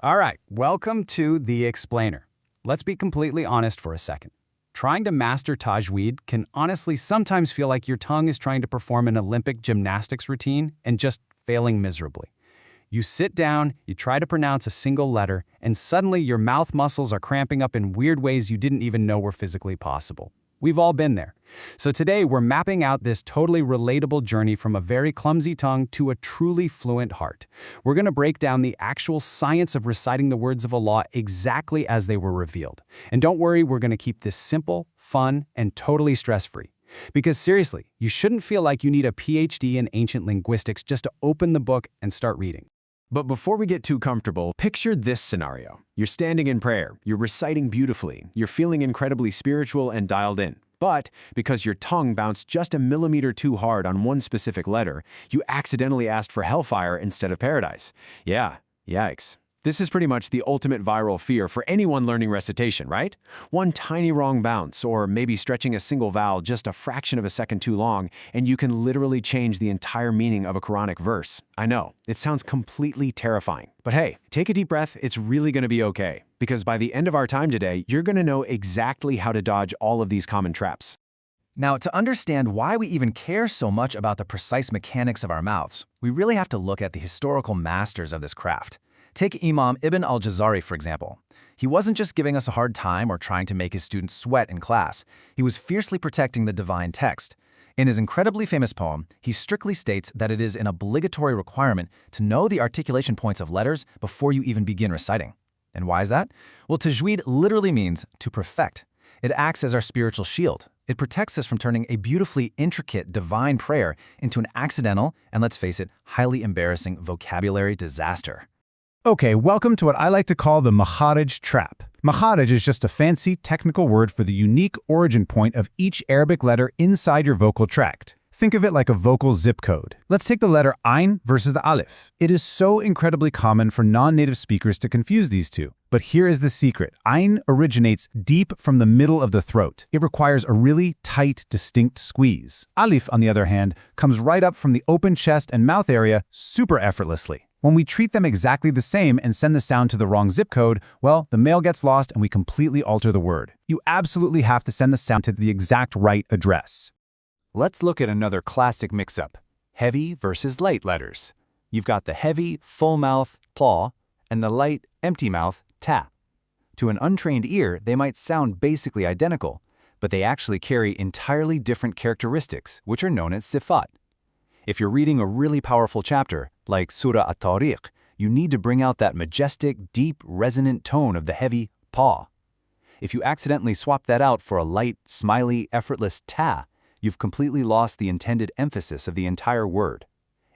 All right, welcome to The Explainer. Let's be completely honest for a second. Trying to master tajweed can honestly sometimes feel like your tongue is trying to perform an Olympic gymnastics routine and just failing miserably. You sit down, you try to pronounce a single letter, and suddenly your mouth muscles are cramping up in weird ways you didn't even know were physically possible. We've all been there. So today we're mapping out this totally relatable journey from a very clumsy tongue to a truly fluent heart. We're going to break down the actual science of reciting the words of Allah exactly as they were revealed. And don't worry, we're going to keep this simple, fun, and totally stress-free. Because seriously, you shouldn't feel like you need a PhD in ancient linguistics just to open the book and start reading. But before we get too comfortable, picture this scenario. You're standing in prayer, you're reciting beautifully, you're feeling incredibly spiritual and dialed in. But because your tongue bounced just a millimeter too hard on one specific letter, you accidentally asked for hellfire instead of paradise. Yeah, yikes. This is pretty much the ultimate viral fear for anyone learning recitation, right? One tiny wrong bounce, or maybe stretching a single vowel just a fraction of a second too long, and you can literally change the entire meaning of a Quranic verse. I know, it sounds completely terrifying. But hey, take a deep breath, it's really going to be okay. Because by the end of our time today, you're going to know exactly how to dodge all of these common traps. Now, to understand why we even care so much about the precise mechanics of our mouths, we really have to look at the historical masters of this craft. Take Imam Ibn al-Jazari, for example. He wasn't just giving us a hard time or trying to make his students sweat in class. He was fiercely protecting the divine text. In his incredibly famous poem, he strictly states that it is an obligatory requirement to know the articulation points of letters before you even begin reciting. And why is that? Well, tajweed literally means to perfect. It acts as our spiritual shield. It protects us from turning a beautifully intricate divine prayer into an accidental, and let's face it, highly embarrassing vocabulary disaster. Okay, welcome to what I like to call the makharij trap. Makharij is just a fancy technical word for the unique origin point of each Arabic letter inside your vocal tract. Think of it like a vocal zip code. Let's take the letter Ain versus the Alif. It is so incredibly common for non-native speakers to confuse these two. But here is the secret. Ain originates deep from the middle of the throat. It requires a really tight, distinct squeeze. Alif, on the other hand, comes right up from the open chest and mouth area super effortlessly. When we treat them exactly the same and send the sound to the wrong zip code, well, the mail gets lost and we completely alter the word. You absolutely have to send the sound to the exact right address. Let's look at another classic mix-up, heavy versus light letters. You've got the heavy, full mouth, pla, and the light, empty mouth, ta. To an untrained ear, they might sound basically identical, but they actually carry entirely different characteristics, which are known as sifat. If you're reading a really powerful chapter, like Surah At-Tariq, you need to bring out that majestic, deep, resonant tone of the heavy pa. If you accidentally swap that out for a light, smiley, effortless ta, you've completely lost the intended emphasis of the entire word.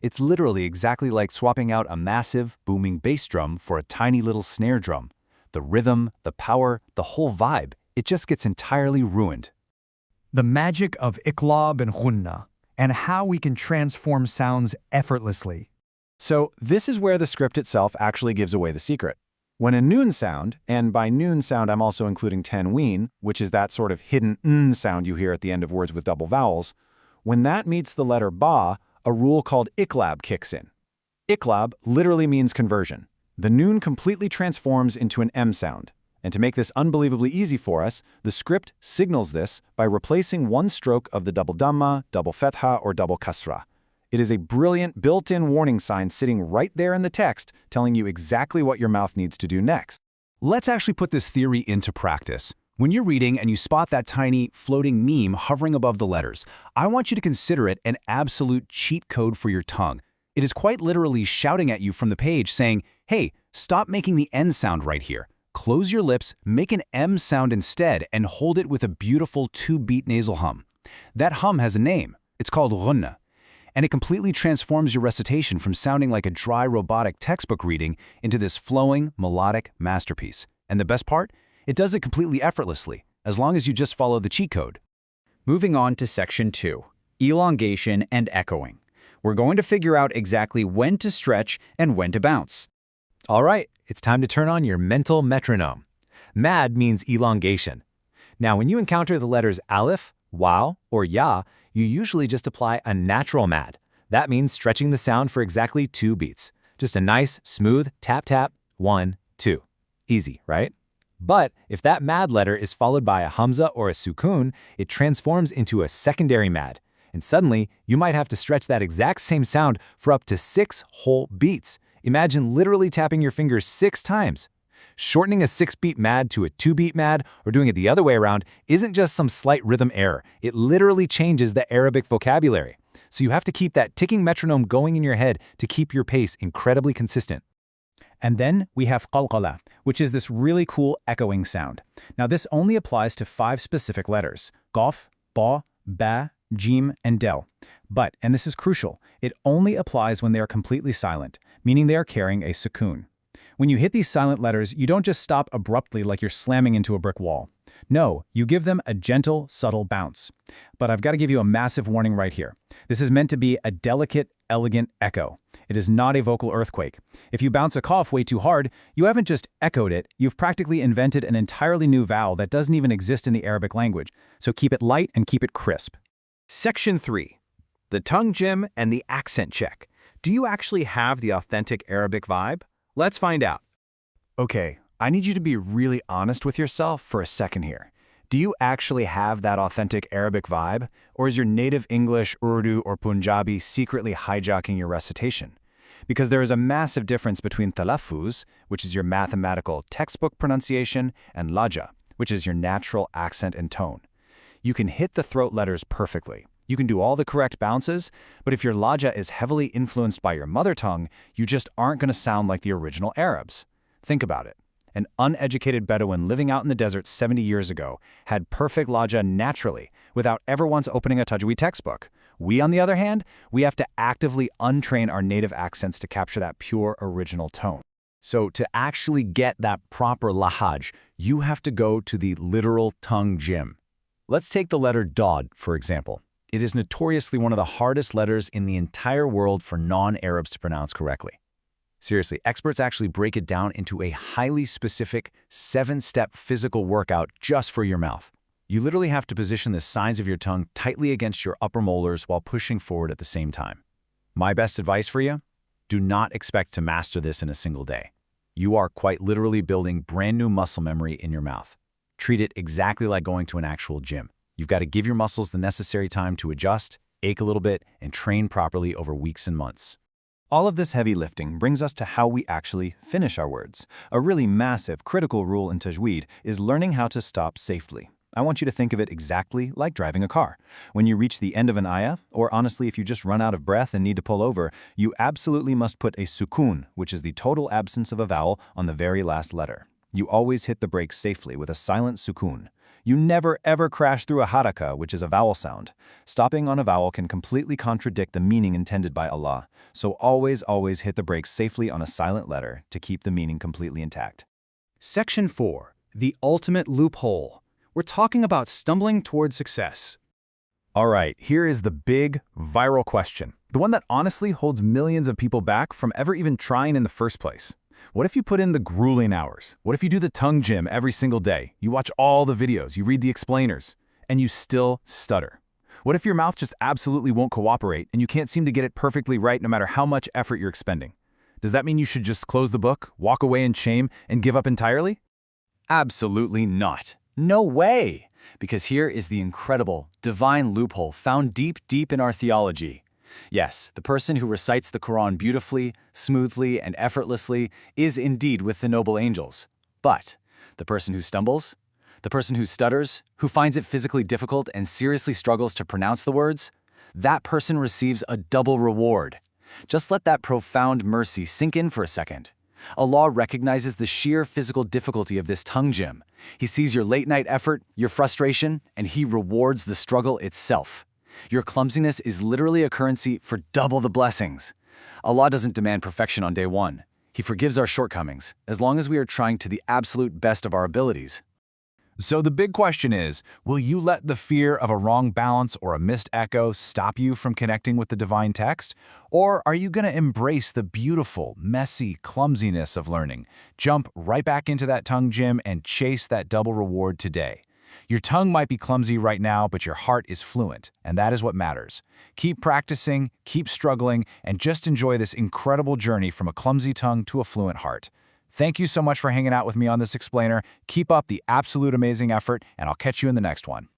It's literally exactly like swapping out a massive, booming bass drum for a tiny little snare drum. The rhythm, the power, the whole vibe, it just gets entirely ruined. The magic of iqlab and ghunna, and how we can transform sounds effortlessly. So this is where the script itself actually gives away the secret. When a noon sound, and by noon sound I'm also including tanween, which is that sort of hidden n sound you hear at the end of words with double vowels, when that meets the letter ba, a rule called iqlab kicks in. Iqlab literally means conversion. The noon completely transforms into an m sound. And to make this unbelievably easy for us, the script signals this by replacing one stroke of the double dhamma, double fetha, or double kasra. It is a brilliant built-in warning sign sitting right there in the text telling you exactly what your mouth needs to do next. Let's actually put this theory into practice. When you're reading and you spot that tiny, floating meme hovering above the letters, I want you to consider it an absolute cheat code for your tongue. It is quite literally shouting at you from the page saying, hey, stop making the N sound right here. Close your lips, make an M sound instead, and hold it with a beautiful 2-beat nasal hum. That hum has a name. It's called ghunna. And it completely transforms your recitation from sounding like a dry, robotic textbook reading into this flowing, melodic masterpiece. And the best part? It does it completely effortlessly, as long as you just follow the cheat code. Moving on to Section 2, elongation and echoing. We're going to figure out exactly when to stretch and when to bounce. All right, it's time to turn on your mental metronome. Mad means elongation. Now, when you encounter the letters aleph, waw, or ya, you usually just apply a natural mad. That means stretching the sound for exactly 2 beats. Just a nice, smooth tap-tap, 1, Easy, right? But if that mad letter is followed by a hamza or a sukun, it transforms into a secondary mad. And suddenly, you might have to stretch that exact same sound for up to 6 whole beats. Imagine literally tapping your fingers 6 times. Shortening a 6-beat mad to a 2-beat mad, or doing it the other way around, isn't just some slight rhythm error. It literally changes the Arabic vocabulary. So you have to keep that ticking metronome going in your head to keep your pace incredibly consistent. And then we have qalqala, which is this really cool echoing sound. Now this only applies to 5 specific letters: qaf, ba, ba, jim, and del. But, and this is crucial, it only applies when they are completely silent, meaning they are carrying a sukun. When you hit these silent letters, you don't just stop abruptly like you're slamming into a brick wall. No, you give them a gentle, subtle bounce. But I've got to give you a massive warning right here. This is meant to be a delicate, elegant echo. It is not a vocal earthquake. If you bounce a cough way too hard, you haven't just echoed it, you've practically invented an entirely new vowel that doesn't even exist in the Arabic language. So keep it light and keep it crisp. Section 3. The tongue gym and the accent check. Do you actually have the authentic Arabic vibe? Let's find out. Okay, I need you to be really honest with yourself for a second here. Do you actually have that authentic Arabic vibe, or is your native English, Urdu, or Punjabi secretly hijacking your recitation? Because there is a massive difference between talaffuz, which is your mathematical textbook pronunciation, and laja, which is your natural accent and tone. You can hit the throat letters perfectly. You can do all the correct bounces, but if your laja is heavily influenced by your mother tongue, you just aren't going to sound like the original Arabs. Think about it. An uneducated Bedouin living out in the desert 70 years ago had perfect laja naturally, without ever once opening a Tajweed textbook. We, on the other hand, we have to actively untrain our native accents to capture that pure original tone. So to actually get that proper lahaj, you have to go to the literal tongue gym. Let's take the letter Dod, for example. It is notoriously one of the hardest letters in the entire world for non-Arabs to pronounce correctly. Seriously, experts actually break it down into a highly specific 7-step physical workout just for your mouth. You literally have to position the sides of your tongue tightly against your upper molars while pushing forward at the same time. My best advice for you? Do not expect to master this in a single day. You are quite literally building brand new muscle memory in your mouth. Treat it exactly like going to an actual gym. You've got to give your muscles the necessary time to adjust, ache a little bit, and train properly over weeks and months. All of this heavy lifting brings us to how we actually finish our words. A really massive, critical rule in Tajweed is learning how to stop safely. I want you to think of it exactly like driving a car. When you reach the end of an ayah, or honestly if you just run out of breath and need to pull over, you absolutely must put a sukun, which is the total absence of a vowel, on the very last letter. You always hit the brakes safely with a silent sukun. You never ever crash through a haraka, which is a vowel sound. Stopping on a vowel can completely contradict the meaning intended by Allah, so always hit the brakes safely on a silent letter to keep the meaning completely intact. Section 4. The ultimate loophole. We're talking about stumbling toward success. All right, here is the big, viral question. The one that honestly holds millions of people back from ever even trying in the first place. What if you put in the grueling hours? What if you do the tongue gym every single day? You watch all the videos, you read the explainers, and you still stutter? What if your mouth just absolutely won't cooperate and you can't seem to get it perfectly right no matter how much effort you're expending? Does that mean you should just close the book, walk away in shame, and give up entirely? Absolutely not. No way! Because here is the incredible, divine loophole found deep in our theology. Yes, the person who recites the Quran beautifully, smoothly, and effortlessly is indeed with the noble angels. But the person who stumbles, the person who stutters, who finds it physically difficult and seriously struggles to pronounce the words, that person receives a double reward. Just let that profound mercy sink in for a second. Allah recognizes the sheer physical difficulty of this tongue gym. He sees your late-night effort, your frustration, and He rewards the struggle itself. Your clumsiness is literally a currency for double the blessings. Allah doesn't demand perfection on day one. He forgives our shortcomings, as long as we are trying to the absolute best of our abilities. So the big question is, will you let the fear of a wrong balance or a missed echo stop you from connecting with the divine text? Or are you going to embrace the beautiful, messy clumsiness of learning, jump right back into that tongue gym and chase that double reward today? Your tongue might be clumsy right now, but your heart is fluent, and that is what matters. Keep practicing, keep struggling, and just enjoy this incredible journey from a clumsy tongue to a fluent heart. Thank you so much for hanging out with me on this explainer. Keep up the absolute amazing effort, and I'll catch you in the next one.